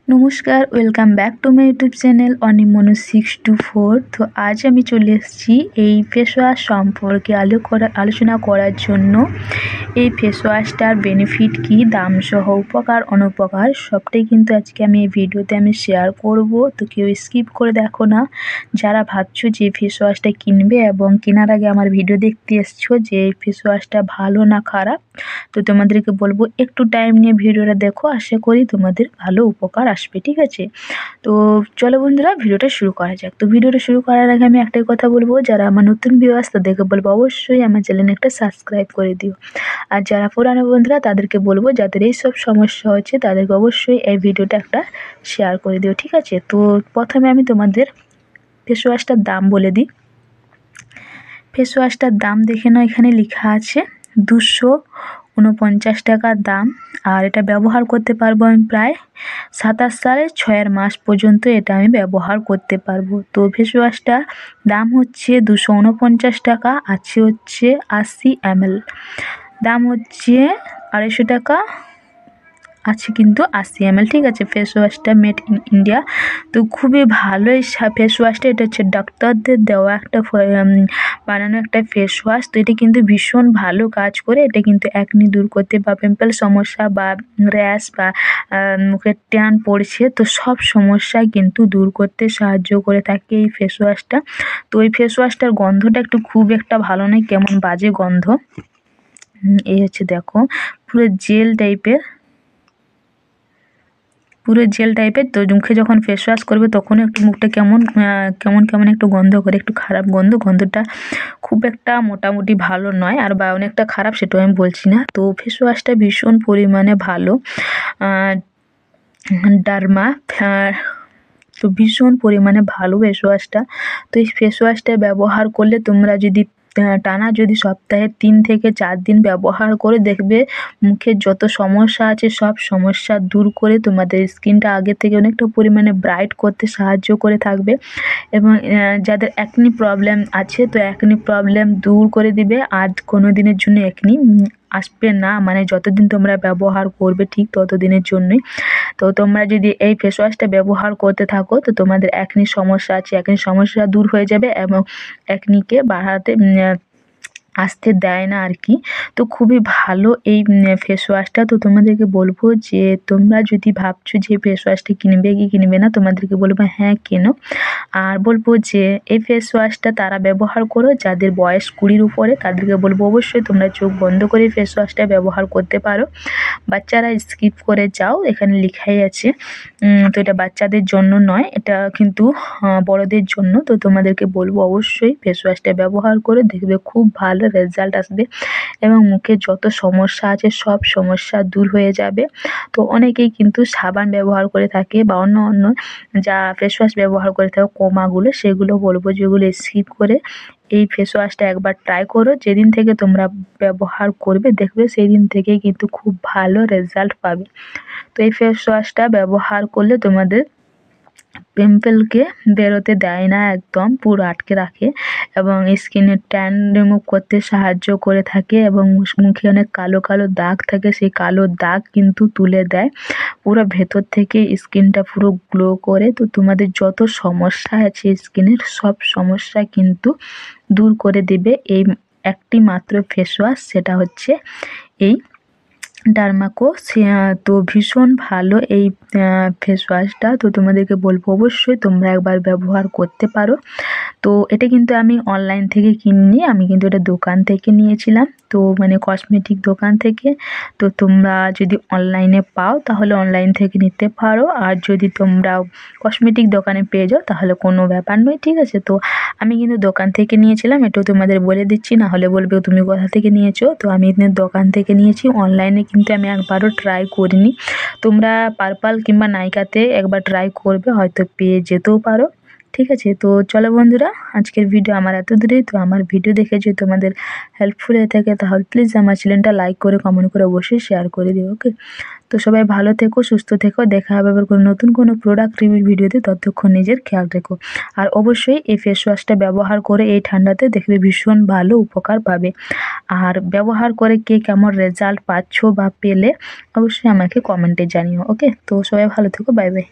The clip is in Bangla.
নমস্কার, welcome back to my YouTube channel অনিমনু 624। তো আজ আমি চলে এসেছি এই ফেস ওয়াশ সম্পর্কে আলোচনা করার জন্য। এই ফেস ওয়াশটার বেনিফিট কী, দাম সহ উপকার অনুপকার সবটাই কিন্তু আজকে আমি এই ভিডিওতে শেয়ার করব। তো কেউ স্কিপ করে দেখো না। যারা ভাবছো যে ফেস ওয়াশটা কিনবে এবং কেনার আগে আমার ভিডিও দেখতে এসছো যে এই ফেস ওয়াশটা ভালো না খারাপ, তো তোমাদেরকে বলবো একটু টাইম নিয়ে ভিডিওটা দেখো, আশা করি তোমাদের ভালো উপকার আসবে, ঠিক আছে? তো চলো বন্ধুরা, ভিডিওটা শুরু করা যাক। তো ভিডিওটা শুরু করার আগে আমি একটাই কথা বলবো, যারা আমার নতুন ভিউয়ার্স তাদেরকে বলবো অবশ্যই আমার চ্যানেলে একটা সাবস্ক্রাইব করে দিও। আর যারা পুরানো বন্ধুরা তাদেরকে বলবো যাদের এইসব সমস্যা হচ্ছে তাদেরকে অবশ্যই এই ভিডিওটা একটা শেয়ার করে দিও, ঠিক আছে? তো প্রথমে আমি তোমাদের ফেস ওয়াশটার দাম বলে দিই। ফেস ওয়াশটার দাম দেখে নাও, এখানে লেখা আছে 249 টাকা দাম। আর এটা ব্যবহার করতে পারবো আমি প্রায় 27 সালের 6 মাস পর্যন্ত এটা আমি ব্যবহার করতে পারবো। তো ফেস ওয়াশটার দাম হচ্ছে 249 টাকা, আছে হচ্ছে 80 ml, দাম হচ্ছে 250 টাকা, আছে কিন্তু 80 ml, ঠিক আছে? ফেস ওয়াশটা মেড ইন ইন্ডিয়া। তো খুবই ভালো এই ফেস ওয়াশটা। এটা হচ্ছে ডাক্তারদের দেওয়া একটা বানানো একটা ফেস ওয়াশ। তো এটা কিন্তু ভীষণ ভালো কাজ করে। এটা কিন্তু একনি দূর করতে বা পিম্পল সমস্যা বা র্যাশ বা মুখের ট্যান পড়ছে, তো সব সমস্যায় কিন্তু দূর করতে সাহায্য করে থাকে এই ফেস ওয়াশটা। তো এই ফেস ওয়াশটার গন্ধটা একটু খুব একটা ভালো নয়, কেমন বাজে গন্ধ। এই হচ্ছে দেখো, পুরো জেল টাইপের, তো মুখে যখন ফেস ওয়াশ করবে তখন একটু মুখটা কেমন কেমন একটু গন্ধ করে, একটু খারাপ গন্ধটা খুব একটা মোটামুটি ভালো নয়, আর বা অনেকটা খারাপ সেটাও আমি বলছি না। তো ফেস ওয়াশটা ভীষণ পরিমাণে ভালো। ডার্মা, তো ভীষণ পরিমাণে ভালো ফেস ওয়াশটা। তো এই ফেস ওয়াশটা ব্যবহার করলে তোমরা যদি টানা যদি সপ্তাহে 3 থেকে 4 দিন ব্যবহার করে দেখবে মুখের যত সমস্যা আছে সব সমস্যা দূর করে তোমাদের স্কিনটা আগে থেকে অনেকটা পরিমাণে ব্রাইট করতে সাহায্য করে থাকবে। এবং যাদের অ্যাকনি প্রবলেম আছে, তো অ্যাকনি প্রবলেম দূর করে দিবে। আর কোনো দিনের জন্য অ্যাকনি আসবে না, মানে যতদিন তোমরা ব্যবহার করবে ঠিক ততদিনের জন্যই। তো তোমরা যদি এই ফেস ওয়াশটা ব্যবহার করতে থাকো তো তোমাদের অ্যাকনি সমস্যা আছে, অ্যাকনি সমস্যা দূর হয়ে যাবে এবং অ্যাকনিকে বাড়াতে আসতে দেয় না আর কি। তো খুবই ভালো এই ফেস ওয়াশটা। তো তোমাদেরকে বলবো যে তোমরা যদি ভাবছো যে ফেস ওয়াশটা কিনবে কি কিনবে না, তোমাদেরকে বলবো হ্যাঁ কেনো। আর বলবো যে এই ফেস ওয়াশটা তারা ব্যবহার করো যাদের বয়স 20-র উপরে, তাদেরকে বলবো অবশ্যই তোমরা চোখ বন্ধ করে ফেস ওয়াশটা ব্যবহার করতে পারো। বাচ্চারা স্কিপ করে যাও, এখানে লেখাই আছে। তো এটা বাচ্চাদের জন্য নয়, এটা কিন্তু বড়দের জন্য। তো তোমাদেরকে বলবো অবশ্যই ফেস ওয়াশটা ব্যবহার করে দেখবে খুব ভালো রেজাল্ট আসবে এবং মুখে যত সমস্যা আছে সব সমস্যা দূর হয়ে যাবে। তো অনেকেই কিন্তু সাবান ব্যবহার করে থাকে বা অন্য যা ফেস ওয়াশ ব্যবহার করে থাকে কোমাগুলো, সেগুলো বলবো যেগুলো স্কিপ করে এই ফেস ওয়াশটা একবার ট্রাই করো। যেদিন থেকে তোমরা ব্যবহার করবে দেখবে সেই দিন থেকেই কিন্তু খুব ভালো রেজাল্ট পাবে। তো এই ফেস ওয়াশটা ব্যবহার করলে তোমাদের পিম্পলকে বেরোতে দেয় না, একদম পুরো আটকে রাখে এবং স্কিনের ট্যান রিমুভ করতে সাহায্য করে থাকে এবং মুখে অনেক কালো কালো দাগ থাকে সেই কালো দাগ কিন্তু তুলে দেয় পুরো ভেতর থেকে, স্কিনটা পুরো গ্লো করে। তো তোমাদের যত সমস্যা আছে স্কিনের সব সমস্যা কিন্তু দূর করে দেবে এই একটি মাত্র ফেস ওয়াশ, সেটা হচ্ছে এই ডার্মাকো। তো ভীষণ ভালো এই ফেস ওয়াশটা। তো তোমাদেরকে বলবো অবশ্যই তোমরা একবার ব্যবহার করতে পারো। তো এটা কিন্তু আমি অনলাইন থেকে কিনিনি, আমি কিন্তু এটা দোকান থেকে নিয়েছিলাম, তো মানে কসমেটিক দোকান থেকে। তো তোমরা যদি অনলাইনে পাও তাহলে অনলাইন থেকে নিতে পারো, আর যদি তোমরা কসমেটিক দোকানে পেয়ে যাও তাহলে কোনো ব্যাপার নয়, ঠিক আছে? তো আমি কিন্তু দোকান থেকে নিয়েছিলাম, এটাও তোমাদের বলে দিচ্ছি, না হলে বলবে তুমি কোথা থেকে নিয়েছো। তো আমি দোকান থেকে নিয়েছি, অনলাইনে কিন্তু আমি একবারও ট্রাই করিনি। তোমরা পার্পল কিংবা নাইকাতে একবার ট্রাই করবে, হয়তো পেয়ে যেতেও পারো। ঠিক আছে? তো চলো বন্ধুরা, আজকের ভিডিও আমার এত দূরেই। তো আমার ভিডিও দেখে যদি তোমাদের হেল্পফুল হয়ে থাকে তাহলে প্লিজ আমার চ্যানেলটা লাইক করে কমেন্ট করে অবশ্যই শেয়ার করে দিও, ওকে? তো সবাই ভালো থেকো, সুস্থ থেকো। দেখা হবে আবার কোনো নতুন কোনো প্রোডাক্ট রিভিউ ভিডিওতে। ততক্ষণ নিজের খেয়াল রেখো। আর অবশ্যই এই ফেস ওয়াশটা ব্যবহার করে এই ঠান্ডাতে দেখবে ভীষণ ভালো উপকার পাবে। আর ব্যবহার করে কে কেমন রেজাল্ট পাচ্ছ বা পেলে অবশ্যই আমাকে কমেন্টে জানিও, ওকে? তো সবাই ভালো থেকো, বাই বাই।